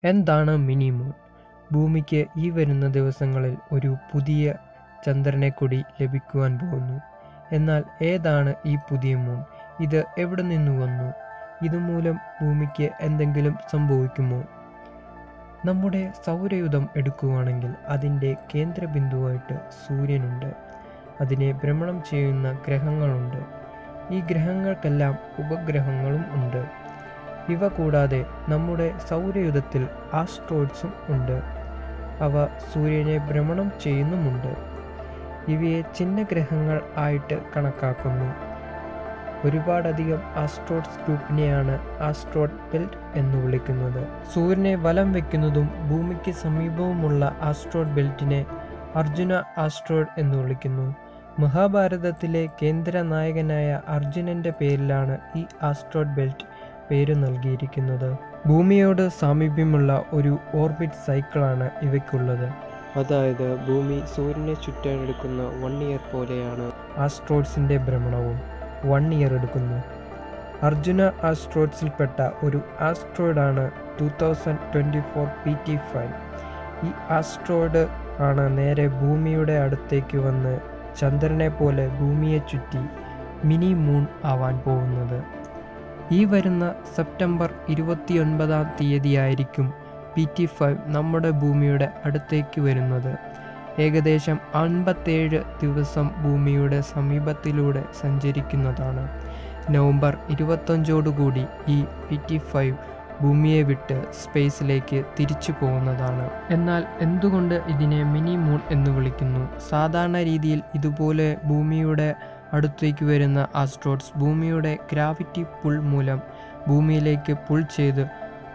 എന്താണ് mini moon? ഭൂമിക്ക് ഈ വരുന്ന ദിവസങ്ങളിൽ ഒരു പുതിയ ചന്ദ്രനെക്കൂടി ലഭിക്കുവാൻ പോകുന്നു. എന്നാൽ ഏതാണ് ഈ പുതിയ മൂൺ? ഇത് എവിടെ നിന്നു വന്നു? ഇതുമൂലം ഭൂമിക്ക് എന്തെങ്കിലും സംഭവിക്കുമോ? നമ്മുടെ സൗരയൂഥം എടുക്കുകയാണെങ്കിൽ അതിൻ്റെ കേന്ദ്രബിന്ദുവായിട്ട് സൂര്യനുണ്ട്. അതിനെ ഭ്രമണം ചെയ്യുന്ന ഗ്രഹങ്ങളുണ്ട്. ഈ ഗ്രഹങ്ങൾക്കെല്ലാം ഉപഗ്രഹങ്ങളും ഉണ്ട്. ഇവ കൂടാതെ നമ്മുടെ സൗരയൂഥത്തിൽ ആസ്ട്രോയിഡ്സും ഉണ്ട്. അവ സൂര്യനെ ഭ്രമണം ചെയ്യുന്നുമുണ്ട്. ഇവയെ ചിഹ്നഗ്രഹങ്ങൾ ആയിട്ട് കണക്കാക്കുന്നു. ഒരുപാടധികം ആസ്ട്രോയിഡ്സ് ഗ്രൂപ്പിനെയാണ് ആസ്ട്രോയിഡ് ബെൽറ്റ് എന്ന് വിളിക്കുന്നത്. സൂര്യനെ വലം വയ്ക്കുന്നതും ഭൂമിക്ക് സമീപവുമുള്ള ആസ്ട്രോയിഡ് ബെൽറ്റിനെ അർജുന ആസ്ട്രോയിഡ് എന്ന് വിളിക്കുന്നു. മഹാഭാരതത്തിലെ കേന്ദ്ര നായകനായ അർജുനന്റെ പേരിലാണ് ഈ ആസ്ട്രോയിഡ് ബെൽറ്റ് പേര് നൽകിയിരിക്കുന്നത്. ഭൂമിയോട് സാമീപ്യമുള്ള ഒരു ഓർബിറ്റ് സൈക്കിളാണ് ഇവയ്ക്കുള്ളത്. അതായത് ഭൂമി സൂര്യനെ ചുറ്റാനെടുക്കുന്ന 1 ഇയർ പോലെയാണ് ആസ്ട്രോയിഡ്സിൻ്റെ ഭ്രമണവും. 1 ഇയർ എടുക്കുന്നു. അർജുന ആസ്ട്രോയിഡ്സിൽപ്പെട്ട ഒരു ആസ്ട്രോയിഡാണ് 2024 PT5. ഈ ആസ്ട്രോയിഡ് ആണ് നേരെ ഭൂമിയുടെ അടുത്തേക്ക് വന്ന് ചന്ദ്രനെ പോലെ ഭൂമിയെ ചുറ്റി മിനി മൂൺ ആവാൻ പോകുന്നത്. ഈ വരുന്ന സെപ്റ്റംബർ 29-ാം തീയതിയായിരിക്കും PT5 നമ്മുടെ ഭൂമിയുടെ അടുത്തേക്ക് വരുന്നത്. ഏകദേശം 57 ദിവസം ഭൂമിയുടെ സമീപത്തിലൂടെ സഞ്ചരിക്കുന്നതാണ്. നവംബർ 25-ഓടുകൂടി ഈ PT5 ഭൂമിയെ വിട്ട് സ്പേസിലേക്ക് തിരിച്ചു പോകുന്നതാണ്. എന്നാൽ എന്തുകൊണ്ട് ഇതിനെ മിനി മൂൺ എന്ന് വിളിക്കുന്നു? സാധാരണ രീതിയിൽ ഇതുപോലെ ഭൂമിയുടെ അടുത്തേക്ക് വരുന്ന ആസ്ട്രോയിഡ്സ് ഭൂമിയുടെ ഗ്രാവിറ്റി പുൾ മൂലം ഭൂമിയിലേക്ക് പുൾ ചെയ്ത്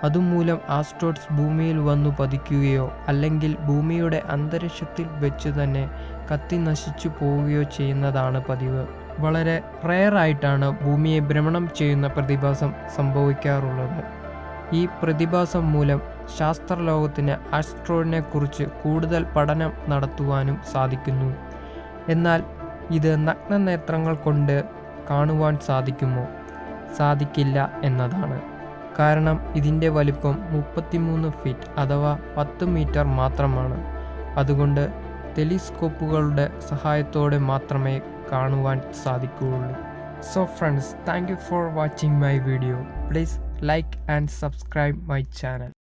അതുമൂലം ആസ്ട്രോയിഡ്സ് ഭൂമിയിൽ വന്നു പതിക്കുകയോ അല്ലെങ്കിൽ ഭൂമിയുടെ അന്തരീക്ഷത്തിൽ വെച്ച് തന്നെ കത്തി നശിച്ചു പോവുകയോ ചെയ്യുന്നതാണ് പതിവ്. വളരെ റെയറായിട്ടാണ് ഭൂമിയെ ഭ്രമണം ചെയ്യുന്ന പ്രതിഭാസം സംഭവിക്കാറുള്ളത്. ഈ പ്രതിഭാസം മൂലം ശാസ്ത്രലോകത്തിന് ആസ്ട്രോയിഡിനെ കുറിച്ച് കൂടുതൽ പഠനം നടത്തുവാനും സാധിക്കുന്നു. എന്നാൽ ഇത് നഗ്നനേത്രങ്ങൾ കൊണ്ട് കാണുവാൻ സാധിക്കുമോ? സാധിക്കില്ല എന്നതാണ്. കാരണം ഇതിൻ്റെ വലിപ്പം 33 ഫീറ്റ് അഥവാ 10 മീറ്റർ മാത്രമാണ്. അതുകൊണ്ട് ടെലിസ്കോപ്പുകളുടെ സഹായത്തോടെ മാത്രമേ കാണുവാൻ സാധിക്കുകയുള്ളൂ. So friends, thank you for watching my video. Please like and subscribe my channel.